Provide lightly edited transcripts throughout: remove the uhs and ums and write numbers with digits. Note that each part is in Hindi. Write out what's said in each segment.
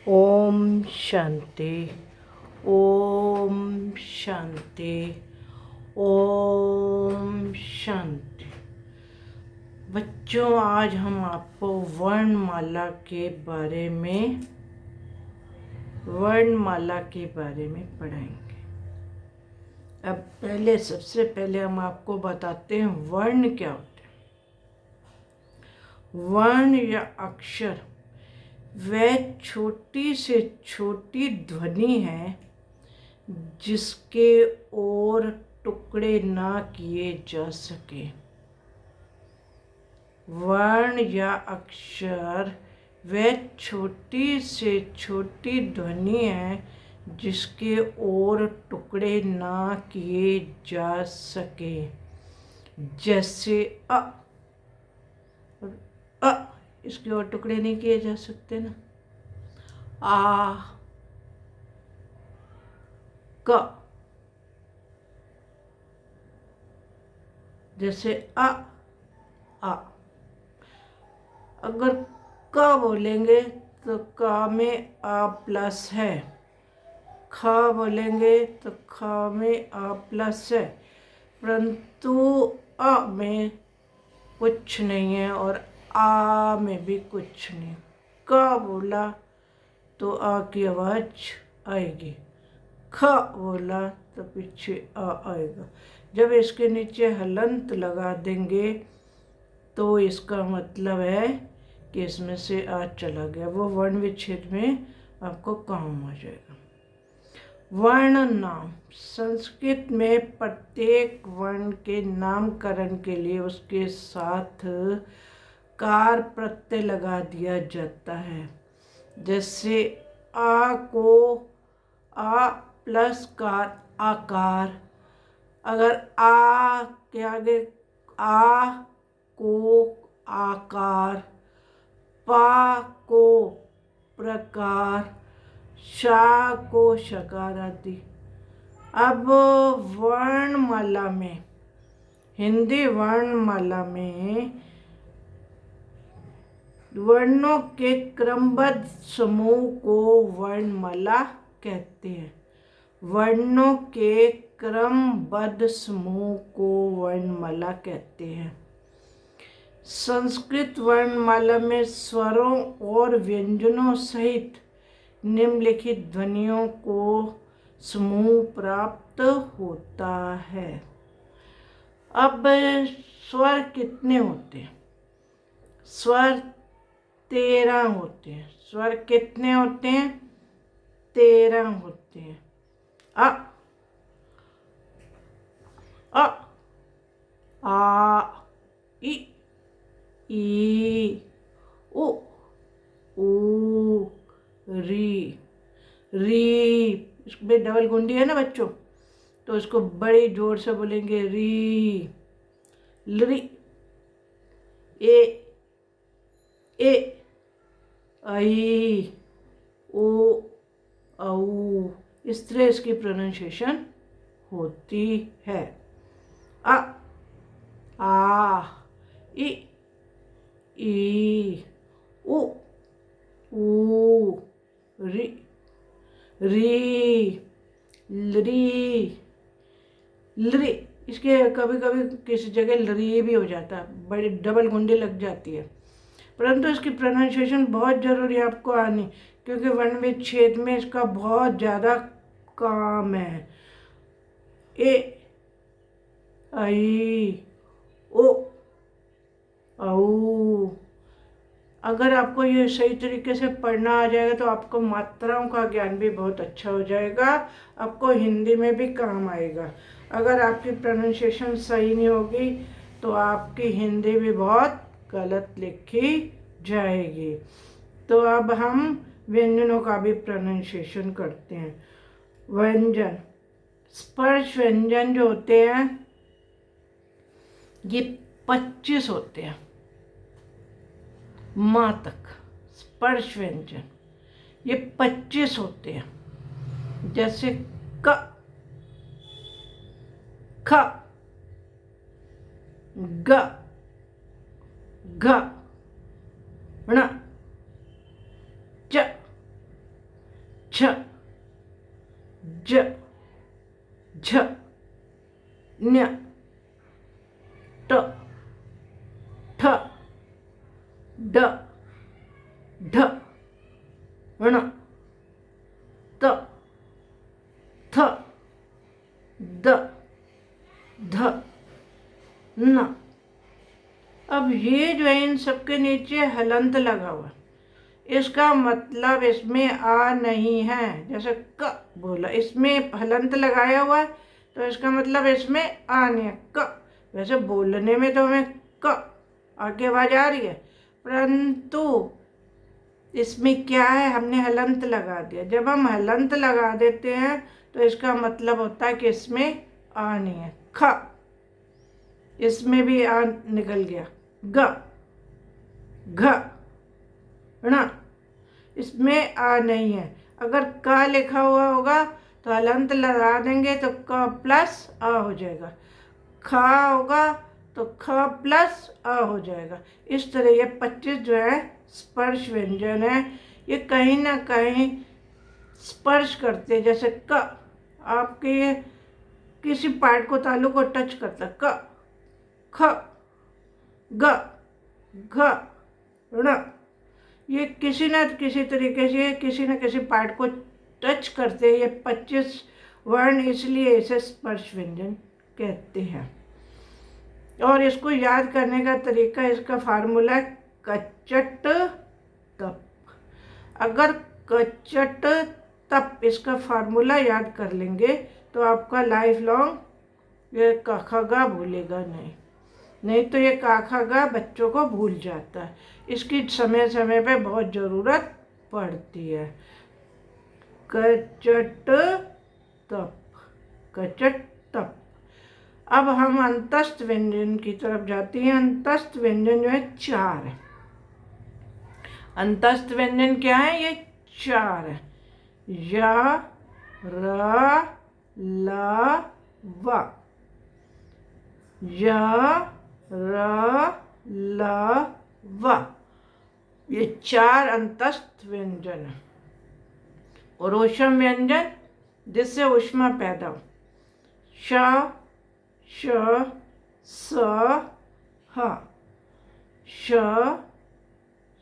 ओम शांति। ओम शांति। ओम शांति। बच्चों, आज हम आपको वर्णमाला के बारे में पढ़ाएंगे। अब सबसे पहले हम आपको बताते हैं वर्ण क्या होते हैं। वर्ण या अक्षर वह छोटी से छोटी ध्वनि है जिसके और टुकड़े ना किए जा सके। वर्ण या अक्षर वह छोटी से छोटी ध्वनि है जिसके और टुकड़े ना किए जा सके। जैसे अ, इसके और टुकड़े नहीं किए जा सकते ना। आ, क, जैसे अ, अगर क बोलेंगे तो क में आ प्लस है, ख बोलेंगे तो ख में आ प्लस है, परंतु अ में कुछ नहीं है और आ में भी कुछ नहीं। क बोला तो आ की आवाज़ आएगी, ख बोला तो पीछे आ आएगा। जब इसके नीचे हलंत लगा देंगे तो इसका मतलब है कि इसमें से आ चला गया, वो वर्ण विच्छेद में आपको काम आ जाएगा। वर्ण नाम संस्कृत में प्रत्येक वर्ण के नामकरण के लिए उसके साथ कार प्रत्यय लगा दिया जाता है। जैसे आ को आ प्लस कार आकार, अगर आ के आगे आ को आकार, पा को प्रकार, शा को शकार आदि। अब वर्णमाला में, हिंदी वर्णमाला में वर्णों के क्रमबद्ध समूह को वर्णमाला कहते हैं। वर्णों के क्रमबद्ध समूह को वर्णमाला कहते हैं। संस्कृत वर्णमाला में स्वरों और व्यंजनों सहित निम्नलिखित ध्वनियों को समूह प्राप्त होता है। अब स्वर कितने होते हैं? स्वर 13 होते हैं। स्वर कितने होते हैं? 13 होते हैं। अ, आ, ई, उ, री। इसमें डबल गुंडी है ना बच्चों, तो इसको बड़ी जोर से बोलेंगे री। लरी, ए, आई, ओ, औ। इस तरह इसकी प्रोनाउंसिएशन होती है। आ, ई, उ, री, लरी। इसके कभी कभी किसी जगह लरी भी हो जाता है, बड़ी डबल गुंडी लग जाती है, परंतु इसकी प्रोनाउंसिएशन बहुत ज़रूरी है आपको आनी, क्योंकि वर्ण विच्छेद में इसका बहुत ज़्यादा काम है। ए, आई, ओ, औ। अगर आपको ये सही तरीके से पढ़ना आ जाएगा तो आपको मात्राओं का ज्ञान भी बहुत अच्छा हो जाएगा, आपको हिंदी में भी काम आएगा। अगर आपकी प्रोनाउंसिएशन सही नहीं होगी तो आपकी हिंदी भी बहुत गलत लिखी जाएगी। तो अब हम व्यंजनों का भी प्रोनाउंसिएशन करते हैं। व्यंजन, स्पर्श व्यंजन जो होते हैं ये 25 होते हैं। माँ तक स्पर्श व्यंजन ये 25 होते हैं। जैसे क, ख, ग, घ, ण, च, झ ज झ ञ ट ठ ड ढ ण त थ द ध न। अब ये जो है इन सबके नीचे हलंत लगा हुआ, इसका मतलब इसमें आ नहीं है। जैसे क बोला, इसमें हलंत लगाया हुआ है तो इसका मतलब इसमें आ नहीं है, क। वैसे बोलने में तो हमें क आगे आवाज आ रही है, परंतु इसमें क्या है, हमने हलंत लगा दिया। जब हम हलंत लगा देते हैं तो इसका मतलब होता है कि इसमें आ नहीं है। ख, इसमें भी आ निकल गया। ग, घ, ण, इसमें आ नहीं है। अगर क लिखा हुआ होगा तो हलंत लगा देंगे तो क प्लस आ हो जाएगा। ख होगा तो ख प्लस अ हो जाएगा। इस तरह ये 25 जो है स्पर्श व्यंजन है, ये कहीं ना कहीं स्पर्श करते हैं। जैसे क आपके ये किसी पार्ट को, तालु को टच करता है। क, ख, ग, घ, ण, ये किसी न किसी तरीके से किसी न किसी पार्ट को टच करते हैं। ये 25 वर्ण, इसलिए इसे स्पर्श व्यंजन कहते हैं। और इसको याद करने का तरीका, इसका फार्मूला है कचट तप। अगर कचट तप इसका फार्मूला याद कर लेंगे तो आपका लाइफ लॉन्ग ये काखा भूलेगा नहीं तो ये काखा बच्चों को भूल जाता है। इसकी समय समय पे बहुत ज़रूरत पड़ती है। कचट तप, कचट तप। अब हम अंतस्थ व्यंजन की तरफ जाते हैं। अंतस्थ व्यंजन जो है 4 है। अंतस्थ व्यंजन क्या है, ये 4 है। य, र, ल, व। य, र, ल, व, ये 4 अंतस्थ व्यंजन है। और ऊष्म व्यंजन जिससे ऊष्मा पैदा हो, श, श, स, ह, श,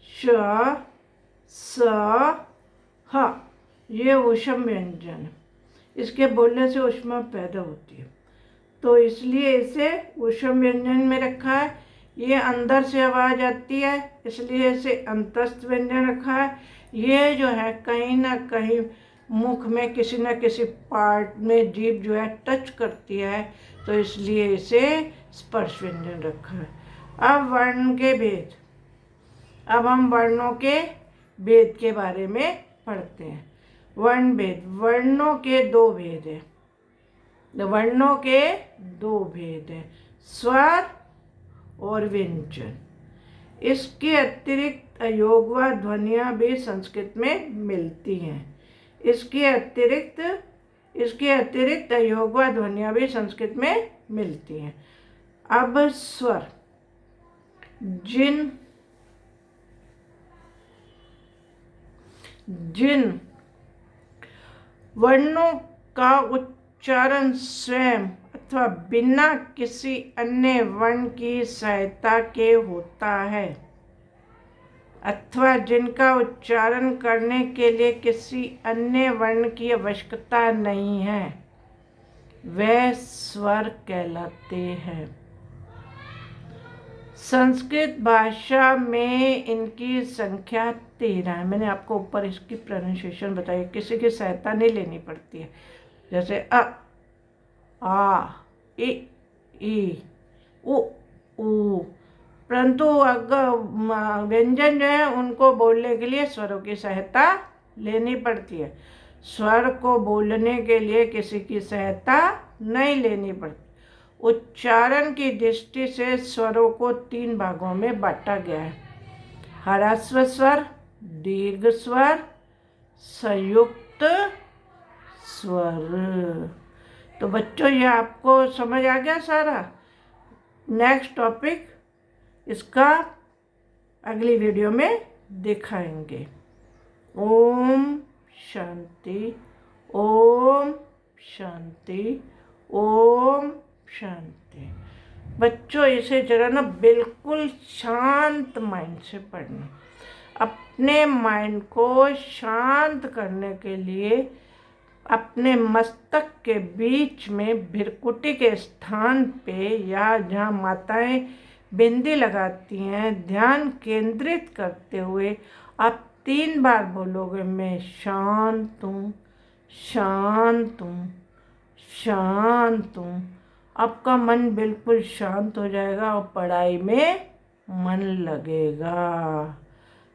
श, स, ह, ये ऊष्म व्यंजन है। इसके बोलने से ऊष्मा पैदा होती है, तो इसलिए इसे ऊष्म व्यंजन में रखा है। ये अंदर से आवाज़ आती है, इसलिए इसे अंतस्थ व्यंजन रखा है। ये जो है कहीं ना कहीं मुख में किसी न किसी पार्ट में जीभ जो है टच करती है, तो इसलिए इसे स्पर्श व्यंजन रखा है। अब वर्ण के भेद। अब हम वर्णों के भेद के बारे में पढ़ते हैं। वर्ण भेद, वर्णों के 2 भेद हैं। वर्णों के 2 भेद हैं, स्वर और व्यंजन। इसके अतिरिक्त अयोग व ध्वनियाँ भी संस्कृत में मिलती हैं। इसके अतिरिक्त अयोग व ध्वनियाँ भी संस्कृत में मिलती हैं। अब स्वर, जिन वर्णों का उच्चारण स्वयं अथवा बिना किसी अन्य वर्ण की सहायता के होता है, अथवा जिनका उच्चारण करने के लिए किसी अन्य वर्ण की आवश्यकता नहीं है, वह स्वर कहलाते हैं। संस्कृत भाषा में इनकी संख्या 13 है। मैंने आपको ऊपर इसकी प्रोनाउंसिएशन बताई, किसी की सहायता नहीं लेनी पड़ती है। जैसे अ, आ, ई, उ, ऊ। परंतु अगर व्यंजन जो है उनको बोलने के लिए स्वरों की सहायता लेनी पड़ती है। स्वर को बोलने के लिए किसी की सहायता नहीं लेनी पड़ती। उच्चारण की दृष्टि से स्वरों को 3 भागों में बांटा गया है, ह्रस्व स्वर, दीर्घ स्वर, संयुक्त स्वर। तो बच्चों ये आपको समझ आ गया सारा। नेक्स्ट टॉपिक इसका अगली वीडियो में दिखाएंगे। ओम शांति, ओम शांति, ओम शांति। बच्चों इसे जरा ना बिल्कुल शांत माइंड से पढ़ना। अपने माइंड को शांत करने के लिए अपने मस्तक के बीच में भृकुटी के स्थान पे या जहाँ माताएं बिंदी लगाती हैं, ध्यान केंद्रित करते हुए आप 3 बार बोलोगे, मैं शांत हूँ, शांत हूँ, शांत हूँ। आपका मन बिल्कुल शांत हो जाएगा और पढ़ाई में मन लगेगा।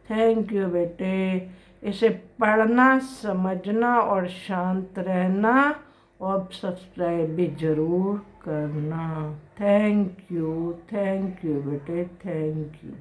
थैंक यू बेटे। इसे पढ़ना, समझना और शांत रहना, और सब्सक्राइब भी ज़रूर करना। थैंक यू बेटे, थैंक यू।